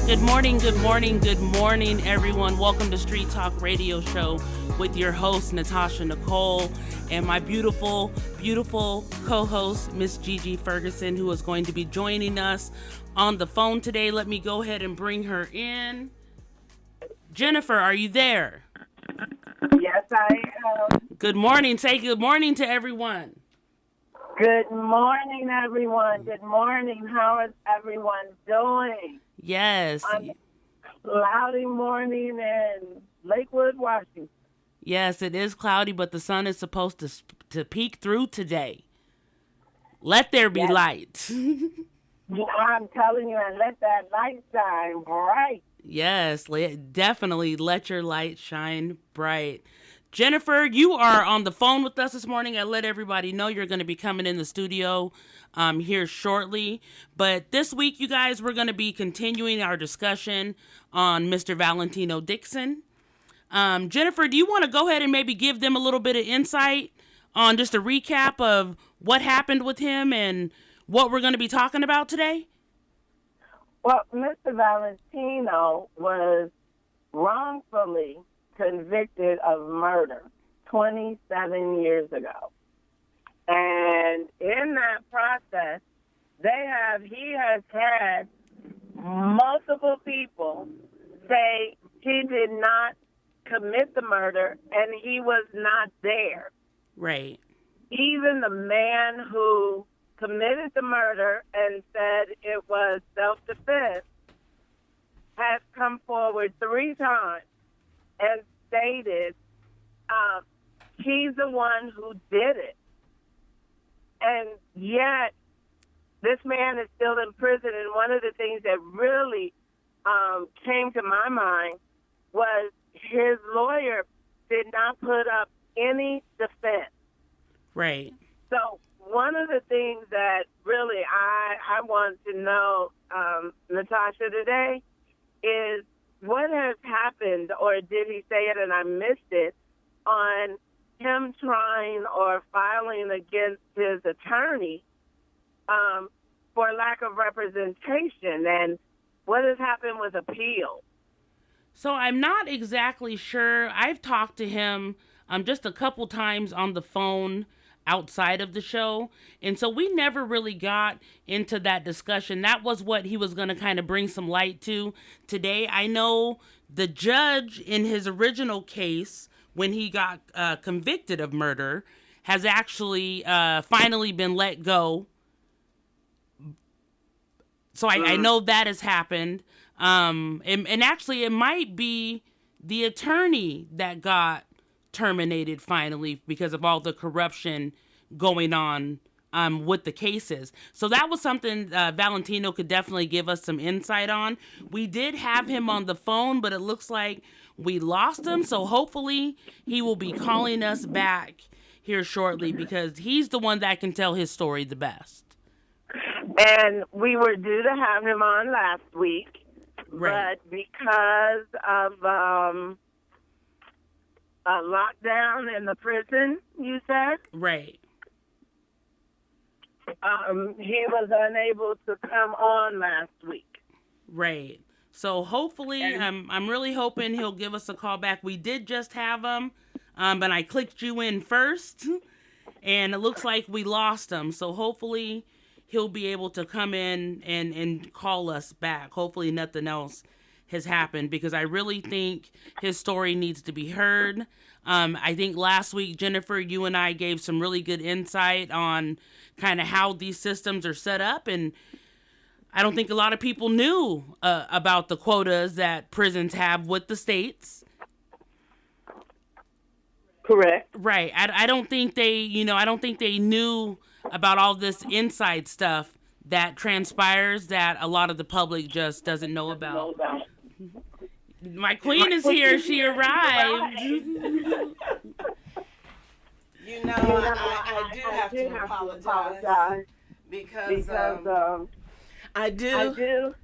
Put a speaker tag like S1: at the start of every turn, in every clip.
S1: Good morning, good morning, good morning, everyone. Welcome to Street Talk Radio Show with your host, Natasha Nicole, and my beautiful, beautiful co-host, Miss Gigi Ferguson, who is going to be joining us on the phone today. Let me go ahead and bring her in. Jennifer, are you there?
S2: Yes, I am.
S1: Good morning. Say good morning to everyone.
S2: Good morning, everyone. Good morning. How is everyone doing?
S1: Yes.
S2: On a cloudy morning in Lakewood, Washington.
S1: Yes, it is cloudy, but the sun is supposed to peek through today. Let there be light.
S2: I'm telling you, and let that light shine bright.
S1: Yes, definitely let your light shine bright. Jennifer, you are on the phone with us this morning. I let everybody know you're going to be coming in the studio here shortly. But this week, you guys, we're going to be continuing our discussion on Mr. Valentino Dixon. Jennifer, do you want to go ahead and maybe give them a little bit of insight on just a recap of what happened with him and what we're going to be talking about today?
S2: Well, Mr. Valentino was wrongfully convicted of murder 27 years ago. And in that process, he has had multiple people say he did not commit the murder and he was not there.
S1: Right.
S2: Even the man who committed the murder and said it was self-defense has come forward 3 times and stated he's the one who did it. And yet, this man is still in prison. And one of the things that really came to my mind was his lawyer did not put up any defense.
S1: Right.
S2: So one of the things that really I want to know, Natasha, today is what has happened, or did he say it and I missed it, on him trying or filing against his attorney for lack of representation, and what has happened with appeal?
S1: So I'm not exactly sure. I've talked to him just a couple times on the phone outside of the show, and so we never really got into that discussion. That was what he was going to kind of bring some light to today. I know the judge in his original case, when he got convicted of murder, has actually finally been let go. So I know that has happened. And actually, it might be the attorney that got terminated finally because of all the corruption going on with the cases. So that was something Valentino could definitely give us some insight on. We did have him on the phone, but it looks like we lost him. So hopefully he will be calling us back here shortly because he's the one that can tell his story the best.
S2: And we were due to have him on last week.
S1: Right.
S2: But because of a lockdown in the prison, you said?
S1: Right.
S2: He was unable to come on last week.
S1: Right. So hopefully, I'm really hoping he'll give us a call back. We did just have him, but I clicked you in first, and it looks like we lost him. So hopefully he'll be able to come in and call us back. Hopefully nothing else has happened because I really think his story needs to be heard. I think last week, Jennifer, you and I gave some really good insight on kind of how these systems are set up, and I don't think a lot of people knew about the quotas that prisons have with the states.
S2: Correct.
S1: Right. I don't think they knew about all this inside stuff that transpires that a lot of the public just doesn't know about. My queen is here. She arrived.
S3: I do have to apologize because I do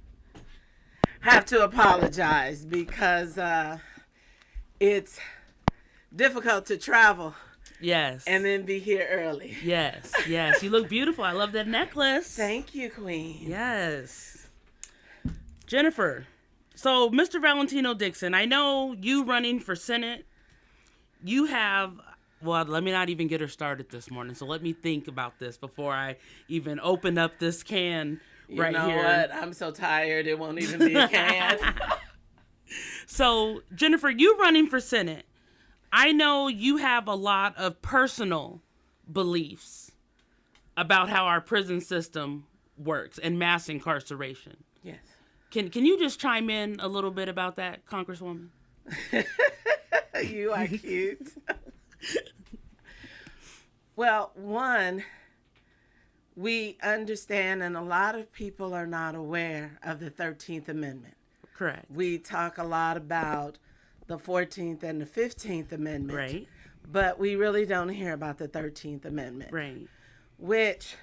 S3: have to apologize because it's difficult to travel.
S1: Yes.
S3: And then be here early.
S1: Yes. You look beautiful. I love that necklace.
S3: Thank you, Queen.
S1: Yes. Jennifer, So, Mr. Valentino Dixon, I know you running for Senate. You have, well, let me not even get her started this morning. So let me think about this before I even open up this can right here.
S3: You know what? I'm so tired. It won't even be a can.
S1: So, Jennifer, you running for Senate. I know you have a lot of personal beliefs about how our prison system works and mass incarceration.
S3: Yes.
S1: Can you just chime in a little bit about that, Congresswoman?
S3: You are cute. Well, one, we understand, and a lot of people are not aware of the 13th Amendment.
S1: Correct.
S3: We talk a lot about the 14th and the 15th Amendment.
S1: Right.
S3: But we really don't hear about the 13th Amendment.
S1: Right.
S3: Which,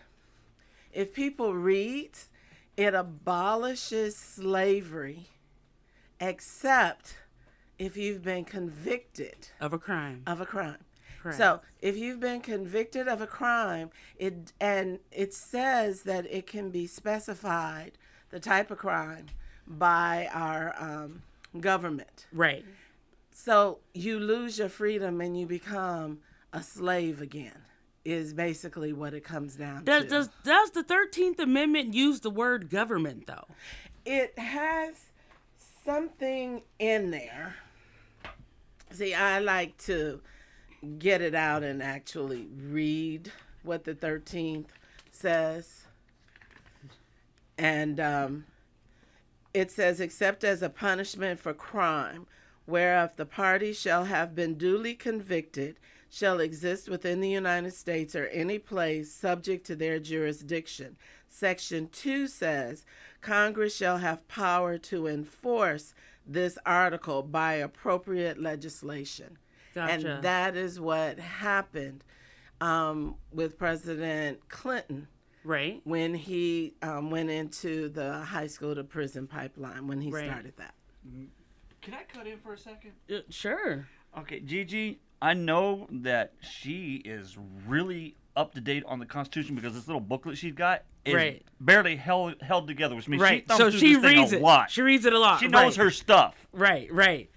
S3: if people read, it abolishes slavery, except if you've been convicted
S1: of a crime.
S3: Correct. So if you've been convicted of a crime, it says that it can be specified, the type of crime, by our government.
S1: Right.
S3: So you lose your freedom and you become a slave again, is basically what it comes down to.
S1: Does the 13th Amendment use the word government, though?
S3: It has something in there. See, I like to get it out and actually read what the 13th says. And it says, except as a punishment for crime, whereof the party shall have been duly convicted, shall exist within the United States or any place subject to their jurisdiction. Section 2 says, Congress shall have power to enforce this article by appropriate legislation.
S1: Gotcha.
S3: And that is what happened with President Clinton.
S1: Right.
S3: When he went into the high school to prison pipeline, when he started that.
S4: Can I cut in for a second?
S1: Sure.
S4: Okay, Gigi, I know that she is really up to date on the Constitution because this little booklet she's got is barely held together, which means she thumbs through this thing a lot.
S1: She reads it a lot.
S4: She knows her stuff.
S1: Right.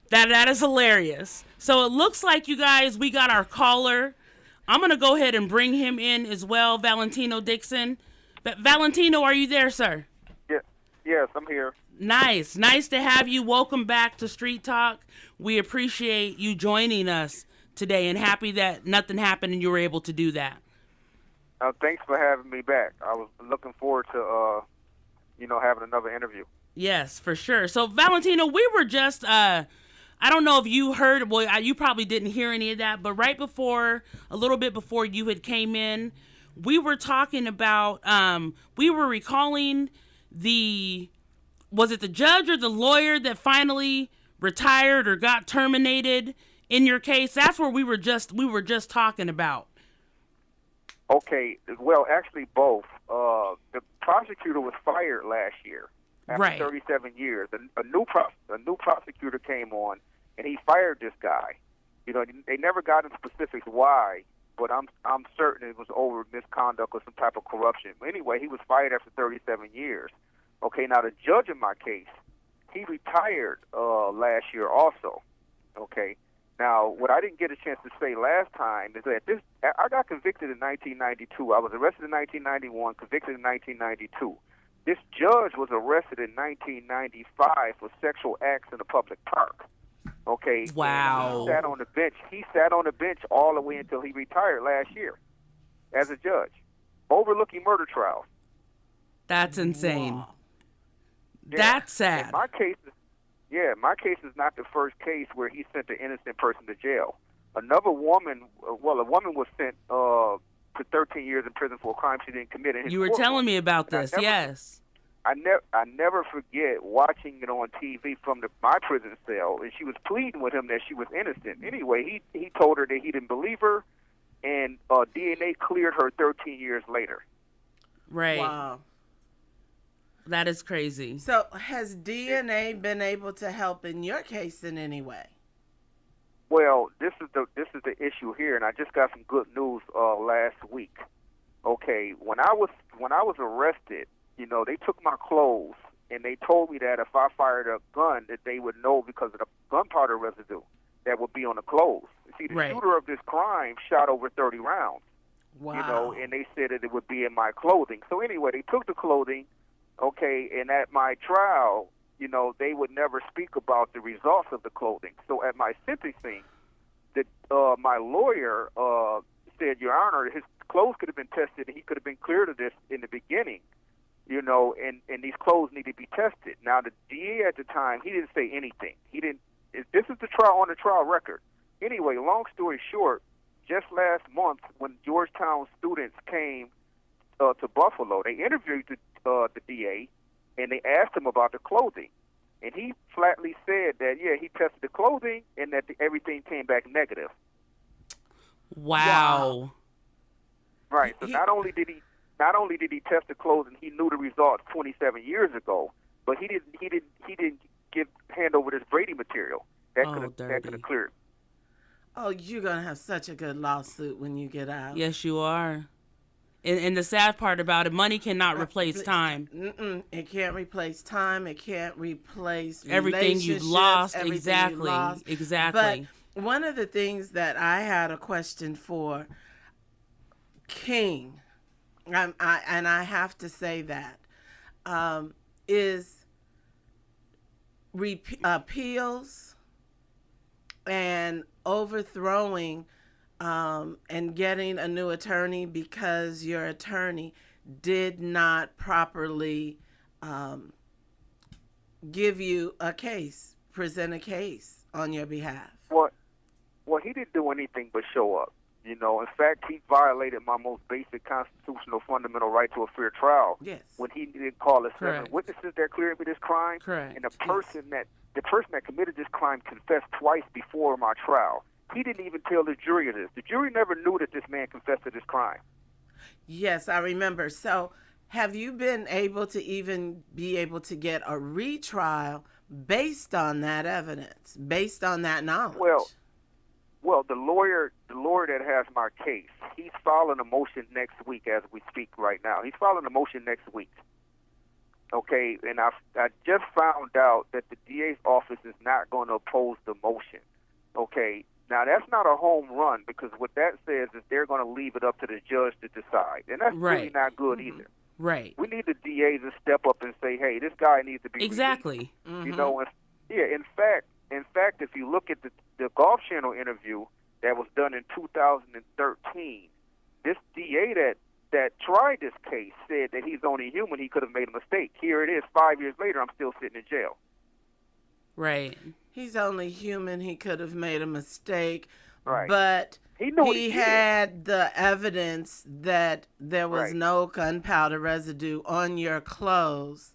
S1: That is hilarious. So it looks like, you guys, we got our caller. I'm going to go ahead and bring him in as well, Valentino Dixon. Valentino, are you there, sir?
S5: Yes, I'm here.
S1: Nice to have you. Welcome back to Street Talk. We appreciate you joining us today and happy that nothing happened and you were able to do that.
S5: Thanks for having me back. I was looking forward to, having another interview.
S1: Yes, for sure. So, Valentino, we were just, I don't know if you heard, well, you probably didn't hear any of that, but right before, a little bit before you had came in, we were talking about, we were recalling was it the judge or the lawyer that finally retired or got terminated in your case? That's where we were just talking about.
S5: Okay, well, actually both. The prosecutor was fired last year after 37 years. A new prosecutor came on, and he fired this guy. You know, they never got into specifics why, but I'm certain it was over misconduct or some type of corruption. Anyway, he was fired after 37 years. Okay, now the judge in my case, he retired last year also. Okay, now what I didn't get a chance to say last time is that I got convicted in 1992. I was arrested in 1991, convicted in 1992. This judge was arrested in 1995 for sexual acts in a public park. Okay.
S1: Wow.
S5: He sat on the bench. He sat on the bench all the way until he retired last year as a judge, overlooking murder trials.
S1: That's insane.
S3: Wow.
S5: Yeah.
S1: That's sad.
S5: And my case is not the first case where he sent an innocent person to jail. Another woman, a woman was sent to 13 years in prison for a crime she didn't commit.
S1: You were telling me about this, yes.
S5: I never forget watching it on TV from my prison cell, and she was pleading with him that she was innocent. Anyway, he told her that he didn't believe her, and DNA cleared her 13 years later.
S1: Right.
S3: Wow.
S1: That is crazy.
S3: So has DNA been able to help in your case in any way?
S5: Well, this is the issue here, and I just got some good news last week. Okay, when I was arrested, you know, they took my clothes and they told me that if I fired a gun, that they would know because of the gunpowder residue that would be on the clothes. See, the shooter of this crime shot over 30 rounds.
S3: Wow.
S5: You know, and they said that it would be in my clothing. So anyway, they took the clothing, okay, and at my trial, you know, they would never speak about the results of the clothing. So at my sentencing, my lawyer said, Your Honor, his clothes could have been tested and he could have been cleared of this in the beginning, you know, and these clothes need to be tested. Now, the DA at the time, he didn't say anything. This is the trial on the trial record. Anyway, long story short, just last month when Georgetown students came to Buffalo, they interviewed the DA and they asked him about the clothing. And he flatly said that, yeah, he tested the clothing and that everything came back negative.
S1: Wow.
S5: Right. So not only did he test the clothing, he knew the results 27 years ago, but he didn't hand over this Brady material that could have cleared.
S3: Oh, you're gonna have such a good lawsuit when you get out.
S1: Yes, you are. And the sad part about it, money cannot replace time.
S3: It can't replace time. It can't replace
S1: everything you've lost.
S3: Exactly.
S1: Exactly.
S3: But one of the things that I had a question for King, and I have to say that, is appeals and overthrowing and getting a new attorney because your attorney did not properly give you a case, present a case on your behalf.
S5: Well, he didn't do anything but show up. You know, in fact, he violated my most basic constitutional fundamental right to a fair trial.
S3: Yes. When
S5: he didn't call the 7 witnesses that cleared me this crime.
S3: Correct.
S5: And the person that committed this crime confessed twice before my trial. He didn't even tell the jury this. The jury never knew that this man confessed to this crime.
S3: Yes, I remember. So have you been able to even be able to get a retrial based on that evidence, based on that knowledge?
S5: Well, the lawyer that has my case, he's filing a motion next week as we speak right now. He's filing a motion next week. Okay, and I just found out that the DA's office is not going to oppose the motion. Okay, now that's not a home run because what that says is they're going to leave it up to the judge to decide, and that's really not good either.
S1: Right.
S5: We need the DA to step up and say, hey, this guy needs to be
S1: exactly.
S5: You know, in fact, if you look at the Golf Channel interview that was done in 2013, this DA that tried this case said that he's only human. He could have made a mistake. Here it is, 5 years later, I'm still sitting in jail.
S1: Right.
S3: He's only human. He could have made a mistake.
S5: Right.
S3: But
S5: he
S3: had the evidence that there was no gunpowder residue on your clothes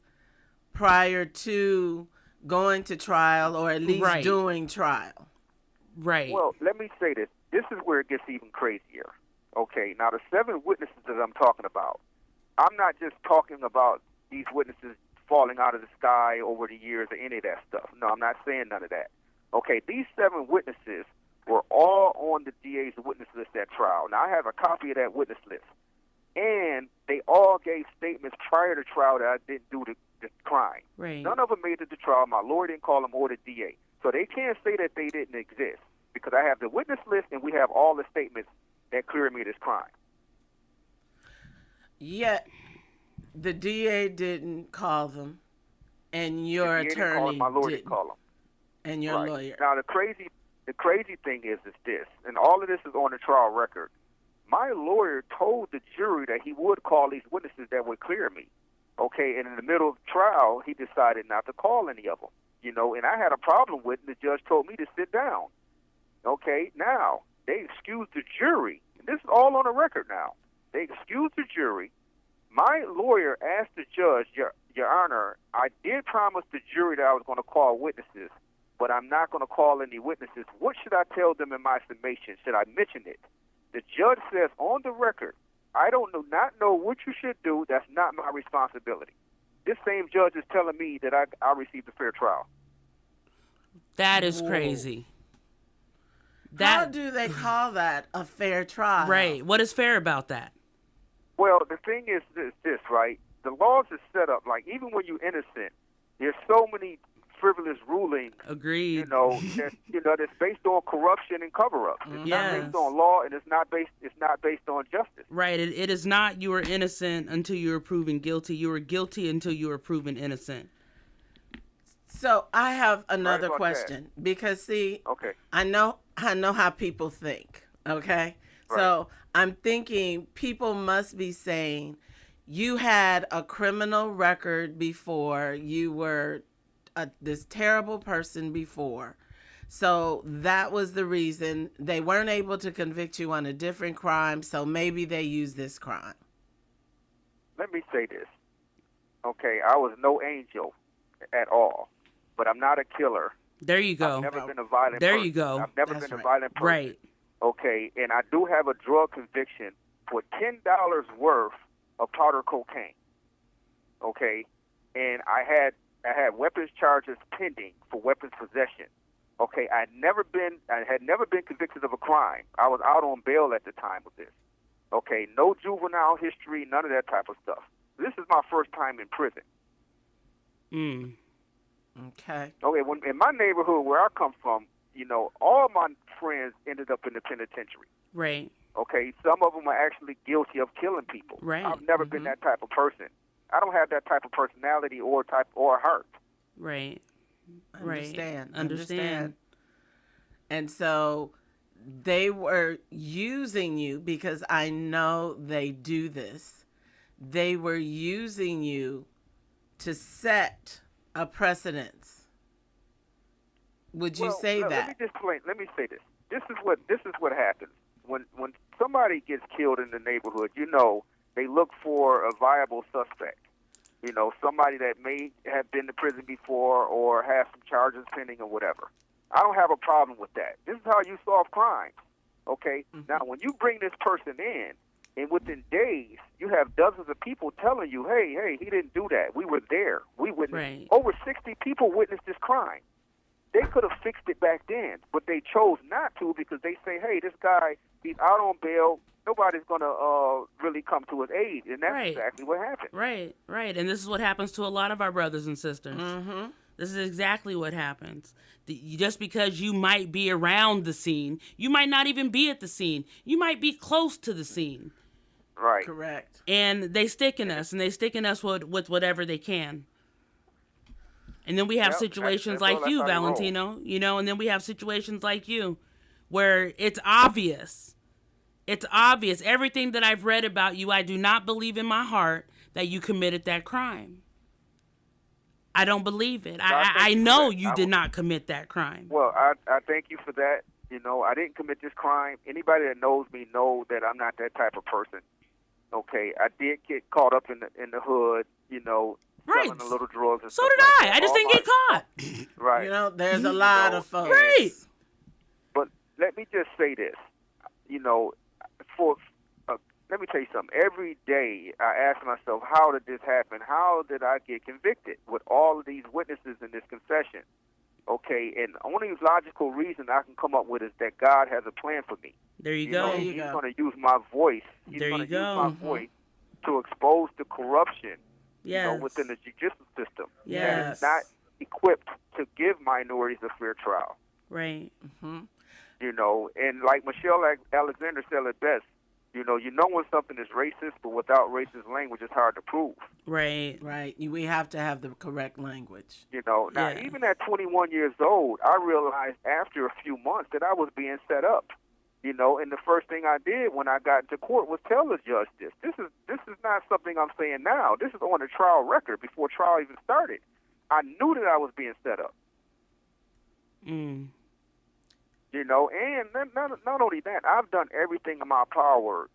S3: prior to going to trial or at least doing trial.
S1: Right.
S5: Well, let me say this. This is where it gets even crazier. Okay, now the 7 witnesses that I'm talking about, I'm not just talking about these witnesses falling out of the sky over the years or any of that stuff. No, I'm not saying none of that. Okay, these 7 witnesses were all on the DA's witness list at trial. Now, I have a copy of that witness list. And they all gave statements prior to trial that I didn't do the crime.
S1: Right.
S5: None of them made it to trial. My lawyer didn't call them or the DA. So they can't say that they didn't exist because I have the witness list and we have all the statements that cleared me this crime.
S3: Yet the DA didn't call them, and your attorney
S5: my lawyer didn't call them.
S3: And your lawyer.
S5: Now the crazy thing is this, and all of this is on the trial record. My lawyer told the jury that he would call these witnesses that would clear me. Okay, and in the middle of the trial, he decided not to call any of them. You know, and I had a problem with it, and the judge told me to sit down. Okay, now, they excused the jury. And this is all on the record now. They excused the jury. My lawyer asked the judge, Your Honor, I did promise the jury that I was going to call witnesses, but I'm not going to call any witnesses. What should I tell them in my summation? Should I mention it? The judge says on the record, I not know what you should do. That's not my responsibility. This same judge is telling me that I received a fair trial.
S1: That is crazy.
S3: How do they call that a fair trial?
S1: Right. What is fair about that?
S5: Well, the thing is this, right? The laws is set up like even when you're innocent, There's so many frivolous rulings.
S1: Agreed.
S5: That's based on corruption and cover-ups. It's not based on law, and it's not based on justice.
S1: Right. It is not you are innocent until you are proven guilty. You are guilty until you are proven innocent.
S3: So I have another question because I know how people think. Okay. Right. So I'm thinking people must be saying you had a criminal record before, you were this terrible person before. So that was the reason they weren't able to convict you on a different crime. So maybe they used this crime.
S5: Let me say this. Okay. I was no angel at all, but I'm not a killer.
S1: There you go.
S5: I've never been a violent person.
S1: There you go.
S5: I've never been a violent person.
S1: Right.
S5: Okay. And I do have a drug conviction for $10 worth of powder cocaine. Okay. And I had weapons charges pending for weapons possession. Okay, I had never been convicted of a crime. I was out on bail at the time of this. Okay, no juvenile history, none of that type of stuff. This is my first time in prison.
S3: Okay.
S5: Okay, in my neighborhood where I come from, all my friends ended up in the penitentiary.
S1: Right.
S5: Okay, some of them are actually guilty of killing people.
S1: Right.
S5: I've never been that type of person. I don't have that type of personality or heart.
S1: Right.
S3: Understand. And so they were using you because I know they do this. They were using you to set a precedence. Would you say that?
S5: Let me say this. This is what happens when somebody gets killed in the neighborhood. They look for a viable suspect. Somebody that may have been to prison before or have some charges pending or whatever. I don't have a problem with that. This is how you solve crimes. Okay? Mm-hmm. Now, when you bring this person in, and within days, you have dozens of people telling you, hey, he didn't do that. We were there. We witnessed.
S1: Right.
S5: Over 60 people witnessed this crime. They could have fixed it back then, but they chose not to because they say, hey, this guy, he's out on bail. Nobody's going to really come to his aid. And that's exactly what happened.
S1: Right. And this is what happens to a lot of our brothers and sisters. Mm-hmm. This is exactly what happens. Just because you might be around the scene, you might not even be at the scene. You might be close to the scene.
S5: Right.
S3: Correct.
S1: And they stick in us, with whatever they can. And then we have situations like you, Valentino, and then we have situations like you where it's obvious. It's obvious. Everything that I've read about you, I do not believe in my heart that you committed that crime. I don't believe it. I know you did not commit that crime.
S5: Well, I thank you for that. I didn't commit this crime. Anybody that knows me know that I'm not that type of person. Okay, I did get caught up in the hood, selling a little drugs and
S1: so
S5: stuff
S1: did
S5: like
S1: I.
S5: that.
S1: I just didn't get caught.
S5: Right.
S3: There's a lot of folks.
S1: Right.
S5: But let me just say this. Let me tell you something. Every day I ask myself, how did this happen? How did I get convicted with all of these witnesses in this confession? Okay, and the only logical reason I can come up with is that God has a plan for me.
S1: There you go.
S5: He's going to use my voice. He's going to use my voice to expose the corruption within the judicial system.
S1: Yes.
S5: That is not equipped to give minorities a fair trial.
S1: Right.
S3: Mm-hmm.
S5: And like Michelle Alexander said it best, you know when something is racist, but without racist language, it's hard to prove.
S1: Right.
S3: We have to have the correct language.
S5: Now even at 21 years old, I realized after a few months that I was being set up. And the first thing I did when I got into court was tell the judge this. This is not something I'm saying now. This is on the trial record before trial even started. I knew that I was being set up.
S1: Mm.
S5: And not only that, I've done everything in my power,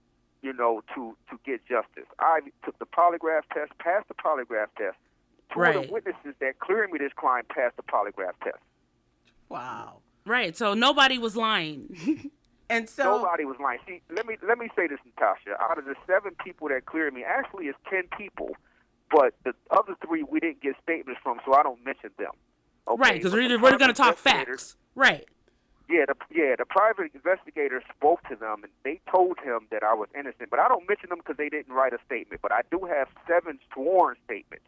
S5: to get justice. I took the polygraph test, passed the polygraph test. Two of the witnesses that cleared me this crime passed the polygraph test.
S3: Wow.
S1: Right. So nobody was lying.
S3: And so
S5: nobody was lying. See, let me say this, Natasha. Out of the 7 people that cleared me, actually it's 10 people, but the other 3 we didn't get statements from, so I don't mention them. Okay?
S1: Right, because we're going to talk facts. Right.
S5: Yeah, the private investigator spoke to them, and they told him that I was innocent. But I don't mention them because they didn't write a statement. But I do have 7 sworn statements.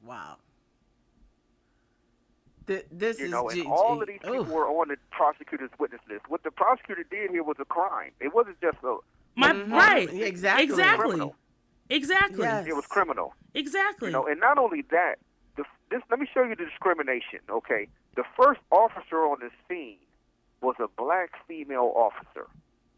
S3: Wow. This
S5: You
S3: is
S5: know,
S3: GG.
S5: and all of these people were on the prosecutor's witness list. What the prosecutor did here was a crime. It wasn't just a...
S1: Right.
S3: Exactly.
S1: Exactly. Exactly.
S3: Yes.
S5: It was criminal.
S1: Exactly.
S5: You know, and not only that, let me show you the discrimination, okay? The first officer on the scene was a black female officer.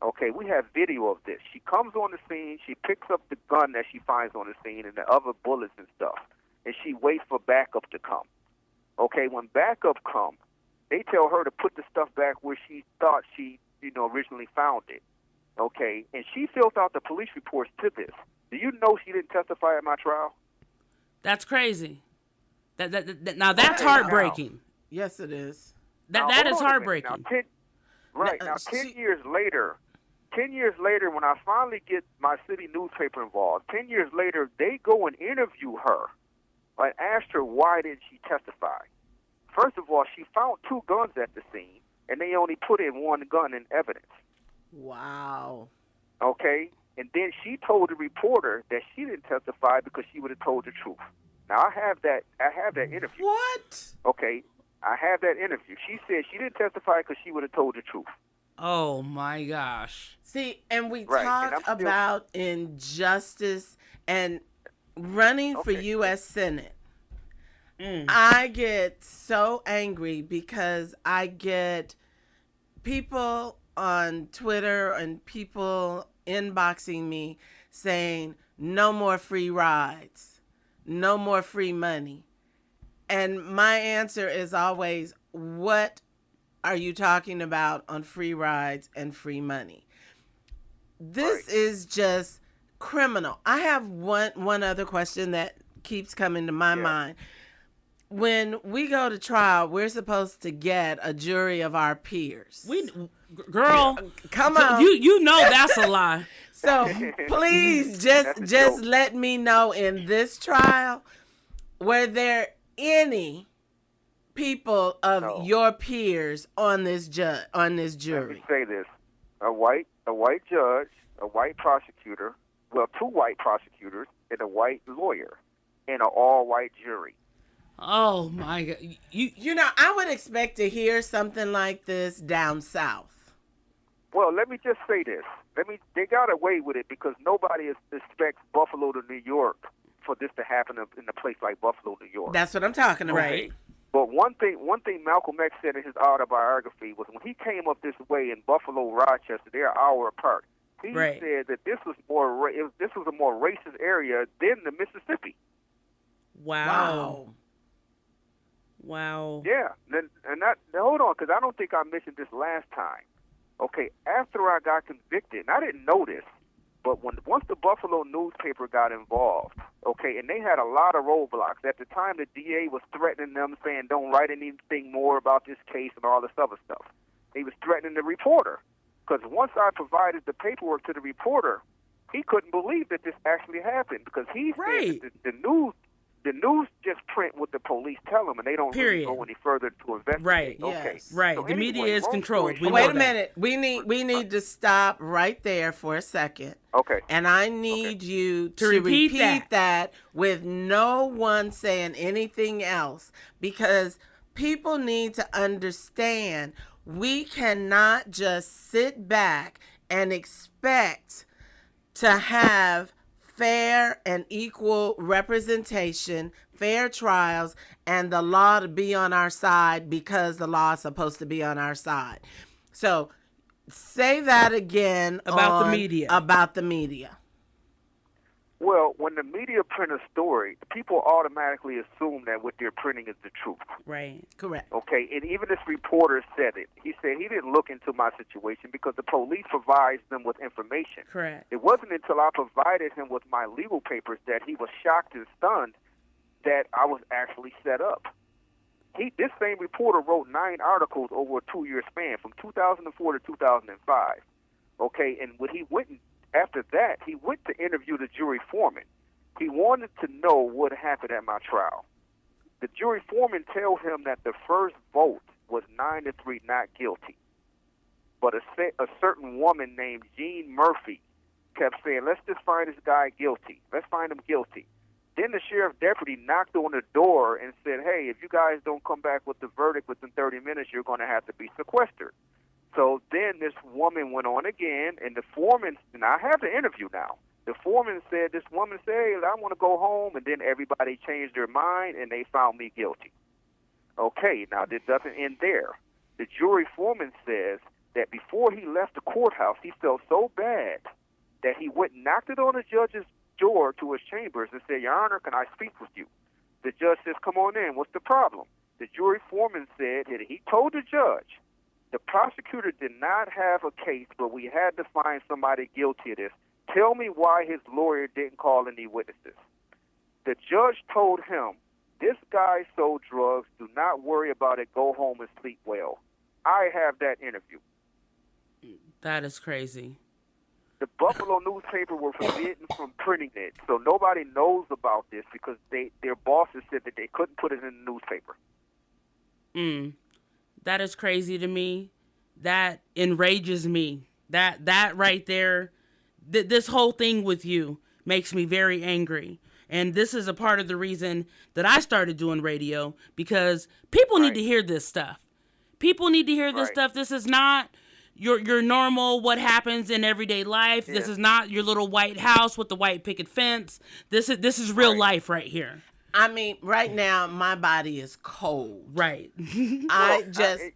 S5: Okay, we have video of this. She comes on the scene, she picks up the gun that she finds on the scene and the other bullets and stuff, and she waits for backup to come. Okay, when backup comes, they tell her to put the stuff back where she thought she, originally found it. Okay, and she fills out the police reports to this. Do you know she didn't testify at my trial?
S1: That's crazy. Now that's heartbreaking.
S3: Yes, it is.
S1: That is heartbreaking.
S5: Now, 10 years later, when I finally get my city newspaper involved, 10 years later, they go and interview her and asked her why didn't she testify. First of all, she found 2 guns at the scene, and they only put in 1 gun in evidence.
S3: Wow.
S5: Okay? And then she told the reporter that she didn't testify because she would have told the truth. Now, I have that interview.
S3: What?
S5: Okay? I have that interview. She said she didn't testify because she would have told the truth.
S1: Oh, my gosh.
S3: See, and we talk about injustice and running for U.S. Senate. I get so angry because I get people on Twitter and people inboxing me saying, no more free rides, no more free money. And my answer is always, what are you talking about on free rides and free money? This is just criminal. I have one other question that keeps coming to my mind. When we go to trial, we're supposed to get a jury of our peers.
S1: Girl,
S3: come on.
S1: You know that's a lie.
S3: So please just let me know, in this trial, were there any people of your peers on this jury?
S5: Let me say this: a white judge, a white prosecutor, 2 white prosecutors, and a white lawyer, and an all-white jury.
S1: Oh my God!
S3: I would expect to hear something like this down south.
S5: Well, let me just say this: they got away with it because nobody expects Buffalo to New York for this to happen in a place like Buffalo, New York.
S3: That's what I'm talking about.
S1: Right.
S5: But one thing Malcolm X said in his autobiography was when he came up this way in Buffalo, Rochester, they're an hour apart. He said that this was a more racist area than the Mississippi.
S1: Wow.
S5: Yeah, hold on, because I don't think I mentioned this last time. Okay, after I got convicted, and I didn't know this, but once the Buffalo newspaper got involved, okay, and they had a lot of roadblocks. At the time, the DA was threatening them, saying, don't write anything more about this case and all this other stuff. He was threatening the reporter, because once I provided the paperwork to the reporter, he couldn't believe that this actually happened, because he said that the news just print what the police tell them, and they don't really go any further to investigate.
S1: Right.
S5: Okay.
S1: Yes. Right.
S5: So
S1: the media is controlled.
S3: Wait a minute. We need to stop right there for a second.
S5: Okay.
S3: And I need you to repeat that with no one saying anything else, because people need to understand we cannot just sit back and expect to have fair and equal representation, fair trials, and the law to be on our side because the law is supposed to be on our side. So say that again
S1: about the media.
S3: About the media.
S5: Well, when the media print a story, people automatically assume that what they're printing is the truth.
S1: Right.
S3: Correct.
S5: Okay, and even this reporter said it. He said he didn't look into my situation because the police provides them with information.
S1: Correct.
S5: It wasn't until I provided him with my legal papers that he was shocked and stunned that I was actually set up. This same reporter wrote 9 articles over a 2-year span from 2004 to 2005. Okay, and when he went after that, he went to interview the jury foreman. He wanted to know what happened at my trial. The jury foreman told him that the first vote was 9-3, not guilty. But a certain woman named Jean Murphy kept saying, let's just find this guy guilty. Let's find him guilty. Then the sheriff deputy knocked on the door and said, hey, if you guys don't come back with the verdict within 30 minutes, you're going to have to be sequestered. So then this woman went on again, and the foreman, and I have the interview now. The foreman said, this woman said, hey, I want to go home, and then everybody changed their mind, and they found me guilty. Okay, now this doesn't end there. The jury foreman says that before he left the courthouse, he felt so bad that he went and knocked it on the judge's door to his chambers and said, Your Honor, can I speak with you? The judge says, come on in. What's the problem? The jury foreman said that he told the judge, the prosecutor did not have a case, but we had to find somebody guilty of this. Tell me why his lawyer didn't call any witnesses. The judge told him, this guy sold drugs. Do not worry about it. Go home and sleep well. I have that interview.
S1: That is crazy.
S5: The Buffalo newspaper were forbidden from printing it, so nobody knows about this because their bosses said that they couldn't put it in the newspaper.
S1: That is crazy to me. That enrages me. That right there, this whole thing with you makes me very angry. And this is a part of the reason that I started doing radio, because people need to hear this stuff. People need to hear this stuff. This is not your normal what happens in everyday life. Yeah. This is not your little white house with the white picket fence. This is real life right here.
S3: I mean, right now my body is cold.
S1: Right.
S3: The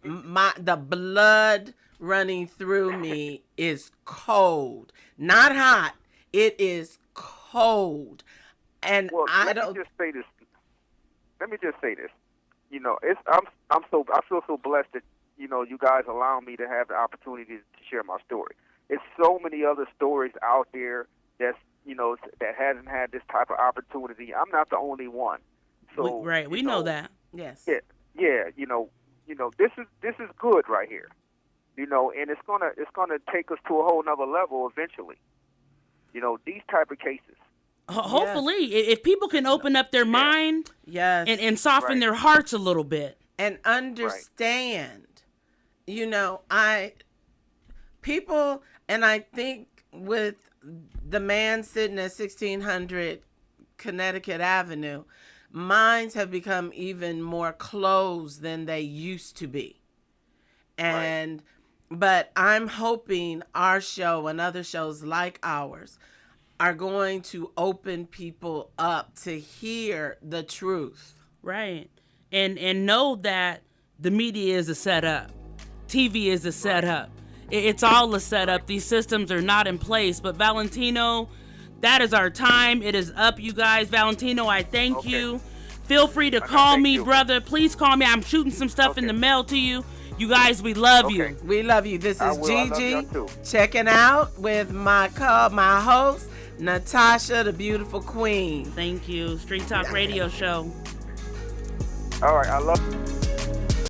S3: blood running through me is cold. Not hot. It is cold. And
S5: let me just say this. You know, I feel so blessed that, you know, you guys allow me to have the opportunity to share my story. It's so many other stories out there that's, you know, that hasn't had this type of opportunity. I'm not the only one. So
S1: we know that.
S3: Yes.
S5: Yeah. You know, this is good right here. You know, and it's gonna take us to a whole nother level eventually. You know, these type of cases.
S1: Hopefully, if people can open up their mind, and soften their hearts a little bit,
S3: and understand, you know, and I think with the man sitting at 1600 Connecticut Avenue, minds have become even more closed than they used to be, but I'm hoping our show and other shows like ours are going to open people up to hear the truth.
S1: Right. And know that the media is a setup. TV is a setup. It's all a setup. These systems are not in place. But Valentino, that is our time. It is up, you guys. Valentino, I thank you. Feel free to call me, brother. Please call me. I'm shooting some stuff in the mail to you. You guys, we love you.
S3: We love you. This is Gigi checking out with my host, Natasha, the beautiful queen.
S1: Thank you. Street Talk Radio Show.
S5: All right, I love you.